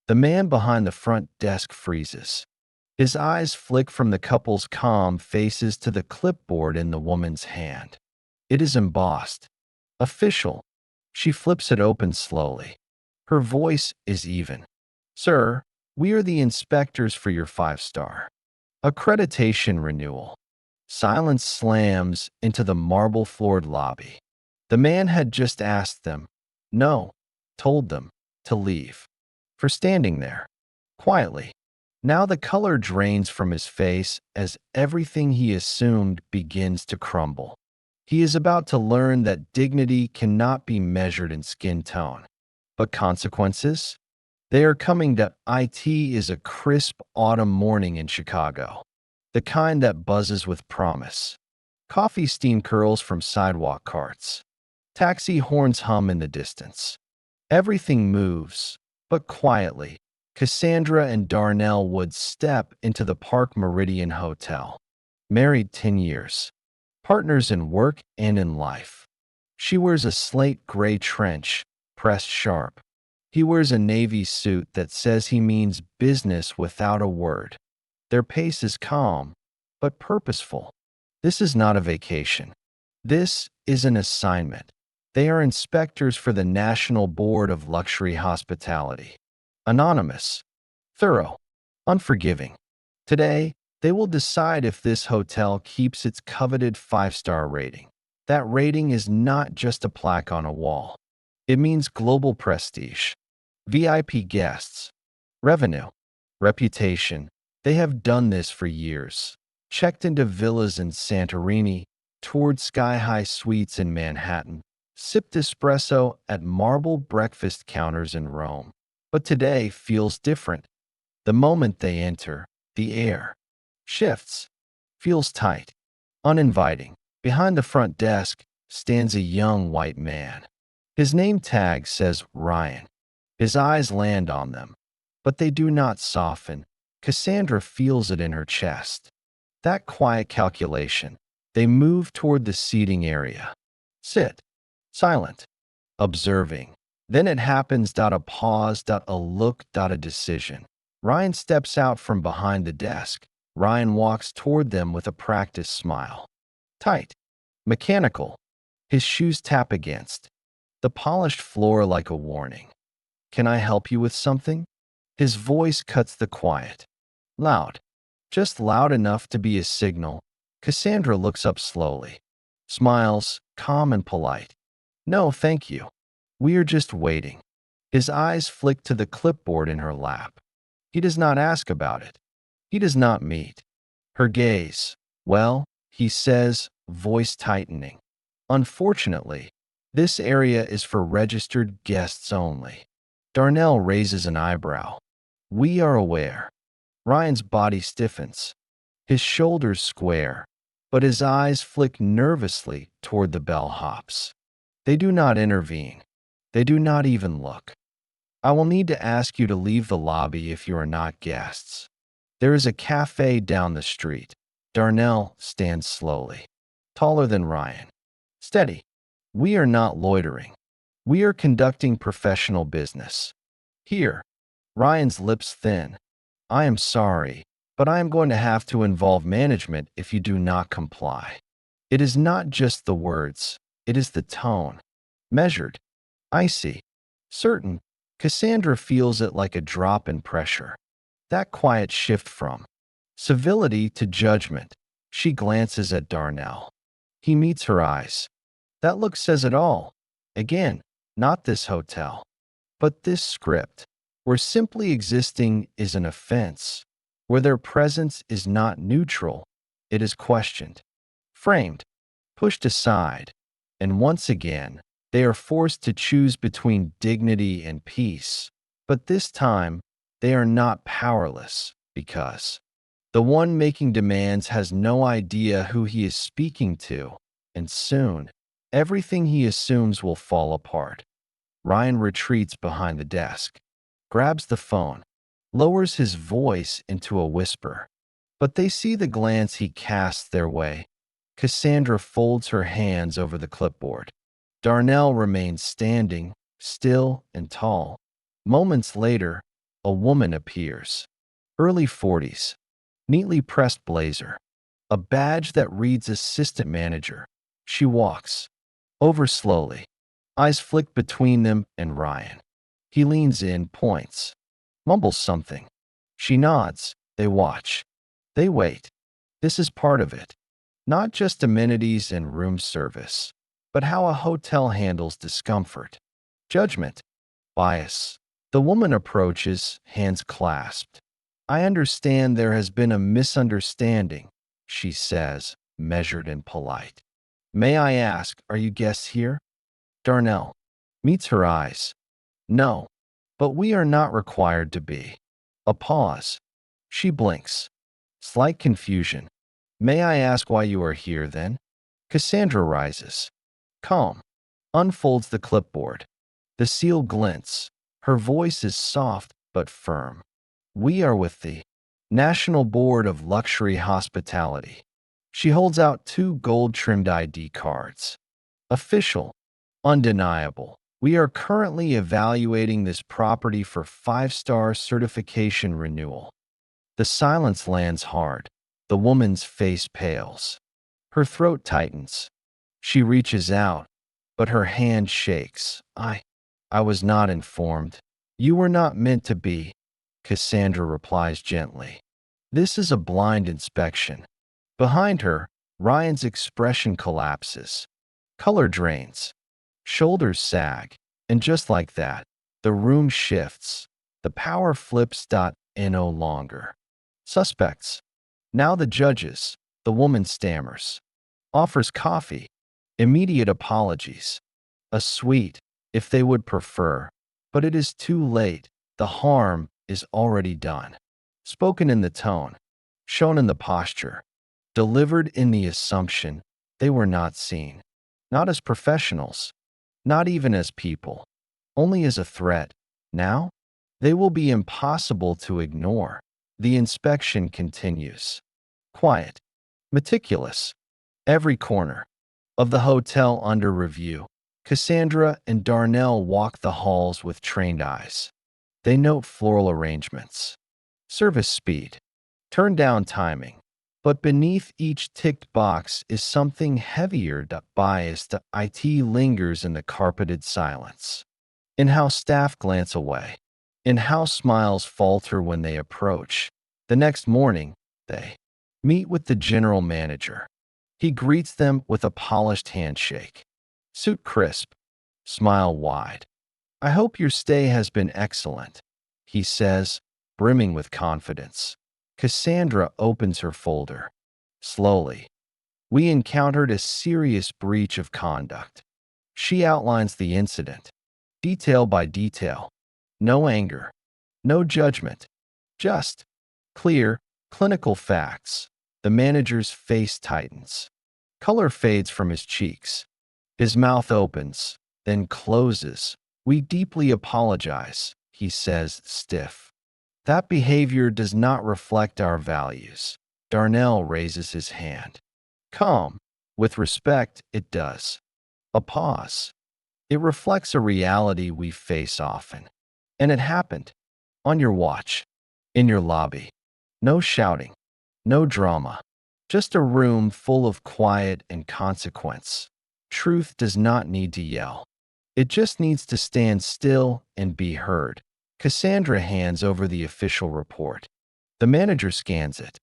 The man behind the front desk freezes. His eyes flick from the couple's calm faces to the clipboard in the woman's hand. It is embossed. Official. She flips it open slowly. Her voice is even. Sir, we are the inspectors for your 5-star accreditation renewal. Silence slams into the marble-floored lobby. The man had just asked them, no, told them, to leave. For standing there, quietly. Now the color drains from his face as everything he assumed begins to crumble. He is about to learn that dignity cannot be measured in skin tone. But consequences? They are coming to IT is a crisp autumn morning in Chicago. The kind that buzzes with promise. Coffee steam curls from sidewalk carts. Taxi horns hum in the distance. Everything moves, but quietly. Cassandra and Darnell would step into the Park Meridian Hotel. Married 10 years. Partners in work and in life. She wears a slate gray trench, pressed sharp. He wears a navy suit that says he means business without a word. Their pace is calm, but purposeful. This is not a vacation. This is an assignment. They are inspectors for the National Board of Luxury Hospitality. Anonymous, thorough, unforgiving. Today, they will decide if this hotel keeps its coveted 5-star rating. That rating is not just a plaque on a wall. It means global prestige, VIP guests, revenue, reputation. They have done this for years. Checked into villas in Santorini, toured sky-high suites in Manhattan, sipped espresso at marble breakfast counters in Rome. But today feels different. The moment they enter, the air shifts, feels tight, uninviting. Behind the front desk stands a young white man. His name tag says Ryan. His eyes land on them, but they do not soften. Cassandra feels it in her chest. That quiet calculation. They move toward the seating area. Sit, silent, observing. Then it happens. A pause. A look. A decision. Ryan steps out from behind the desk. Ryan walks toward them with a practiced smile. Tight, mechanical. His shoes tap against the polished floor like a warning. Can I help you with something? His voice cuts the quiet. Loud. Just loud enough to be a signal. Cassandra looks up slowly. Smiles, calm and polite. No, thank you. We are just waiting. His eyes flick to the clipboard in her lap. He does not ask about it. He does not meet her gaze. Well, he says, voice tightening. Unfortunately, this area is for registered guests only. Darnell raises an eyebrow. We are aware. Ryan's body stiffens. His shoulders square, but his eyes flick nervously toward the bellhops. They do not intervene. They do not even look. I will need to ask you to leave the lobby if you are not guests. There is a cafe down the street. Darnell stands slowly, taller than Ryan. Steady. We are not loitering. We are conducting professional business. Here. Ryan's lips thin. I am sorry, but I am going to have to involve management if you do not comply. It is not just the words. It is the tone. Measured. Icy. Certain. Cassandra feels it like a drop in pressure. That quiet shift from civility to judgment. She glances at Darnell. He meets her eyes. That look says it all. Again, not this hotel, but this script, where simply existing is an offense, where their presence is not neutral, it is questioned, framed, pushed aside, and once again, they are forced to choose between dignity and peace. But this time, they are not powerless because the one making demands has no idea who he is speaking to, and soon, everything he assumes will fall apart. Ryan retreats behind the desk, grabs the phone, lowers his voice into a whisper. But they see the glance he casts their way. Cassandra folds her hands over the clipboard. Darnell remains standing, still and tall. Moments later, a woman appears. Early 40s, neatly pressed blazer, a badge that reads assistant manager. She walks over slowly, eyes flick between them and Ryan. He leans in, points, mumbles something. She nods. They watch. They wait. This is part of it. Not just amenities and room service, but how a hotel handles discomfort, judgment, bias. The woman approaches, hands clasped. I understand there has been a misunderstanding, she says, measured and polite. May I ask, are you guests here? Darnell meets her eyes. No, but we are not required to be. A pause. She blinks. Slight confusion. May I ask why you are here then? Cassandra rises. Calm. Unfolds the clipboard. The seal glints. Her voice is soft but firm. We are with the National Board of Luxury Hospitality. She holds out two gold-trimmed ID cards. Official. Undeniable. We are currently evaluating this property for 5-star certification renewal. The silence lands hard. The woman's face pales. Her throat tightens. She reaches out, but her hand shakes. I was not informed. You were not meant to be, Cassandra replies gently. This is a blind inspection. Behind her, Ryan's expression collapses. Color drains. Shoulders sag. And just like that, the room shifts. The power flips. No longer. Suspects. Now the judges. The woman stammers. Offers coffee. Immediate apologies. A sweet, if they would prefer. But it is too late. The harm is already done. Spoken in the tone. Shown in the posture. Delivered in the assumption they were not seen. Not as professionals. Not even as people. Only as a threat. Now, they will be impossible to ignore. The inspection continues. Quiet. Meticulous. Every corner of the hotel under review. Cassandra and Darnell walk the halls with trained eyes. They note floral arrangements. Service speed. Turn down timing. But beneath each ticked box is something heavier. Bias. IT lingers in the carpeted silence. In how staff glance away. In how smiles falter when they approach. The next morning, they meet with the general manager. He greets them with a polished handshake. Suit crisp. Smile wide. I hope your stay has been excellent, he says, brimming with confidence. Cassandra opens her folder. Slowly. We encountered a serious breach of conduct. She outlines the incident, detail by detail. No anger. No judgment. Just clear, clinical facts. The manager's face tightens. Color fades from his cheeks. His mouth opens, then closes. We deeply apologize, he says, stiff. That behavior does not reflect our values. Darnell raises his hand. Calm. With respect, it does. A pause. It reflects a reality we face often. And it happened. On your watch. In your lobby. No shouting. No drama. Just a room full of quiet and consequence. Truth does not need to yell. It just needs to stand still and be heard. Cassandra hands over the official report. The manager scans it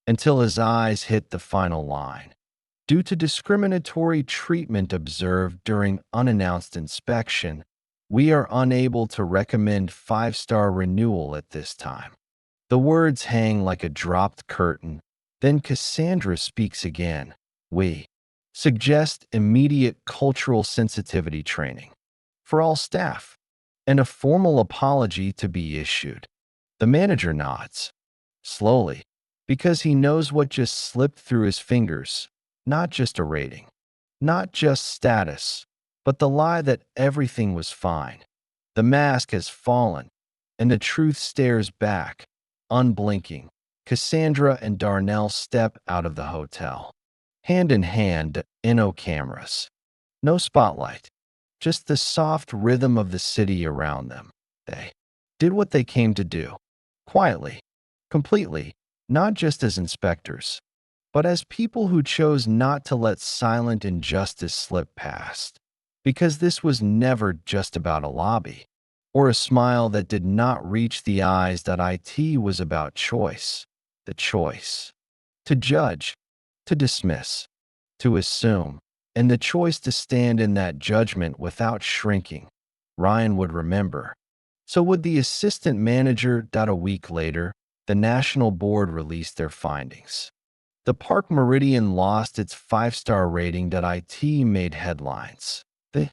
until his eyes hit the final line. Due to discriminatory treatment observed during unannounced inspection, we are unable to recommend 5-star renewal at this time. The words hang like a dropped curtain. Then Cassandra speaks again. We suggest immediate cultural sensitivity training for all staff and a formal apology to be issued. The manager nods, slowly, because he knows what just slipped through his fingers. Not just a rating, not just status, but the lie that everything was fine. The mask has fallen, and the truth stares back, unblinking. Cassandra and Darnell step out of the hotel. Hand in hand, no cameras. No spotlight. Just the soft rhythm of the city around them. They did what they came to do, quietly, completely, not just as inspectors, but as people who chose not to let silent injustice slip past. Because this was never just about a lobby, or a smile that did not reach the eyes. That it was about choice, the choice to judge, to dismiss, to assume, and the choice to stand in that judgment without shrinking. Ryan would remember. So would the assistant manager. A week later, the national board released their findings. The Park Meridian lost its 5-star rating. It made headlines. The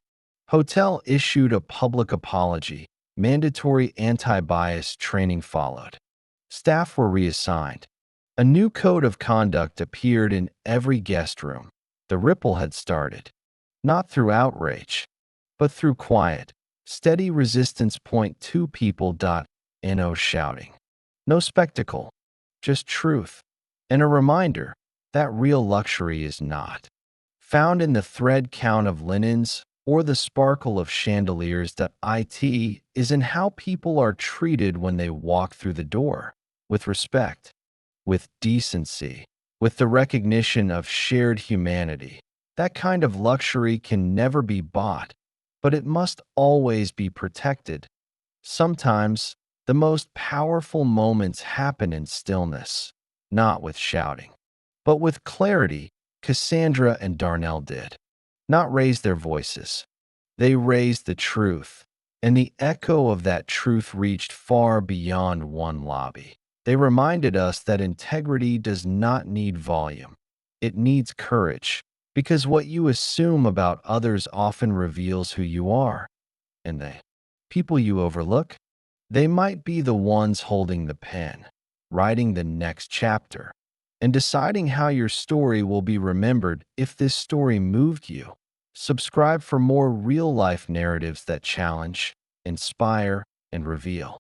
hotel issued a public apology. Mandatory anti-bias training followed. Staff were reassigned. A new code of conduct appeared in every guest room. The ripple had started, not through outrage, but through quiet, steady resistance. Point two people. No shouting, no spectacle, just truth, and a reminder that real luxury is not found in the thread count of linens or the sparkle of chandeliers. It is in how people are treated when they walk through the door, with respect, with decency, with the recognition of shared humanity. That kind of luxury can never be bought, but it must always be protected. Sometimes, the most powerful moments happen in stillness, not with shouting, but with clarity. Cassandra and Darnell did not raise their voices. They raised the truth, and the echo of that truth reached far beyond one lobby. They reminded us that integrity does not need volume. It needs courage, because what you assume about others often reveals who you are. And the people you overlook, they might be the ones holding the pen, writing the next chapter, and deciding how your story will be remembered. If this story moved you, subscribe for more real-life narratives that challenge, inspire, and reveal.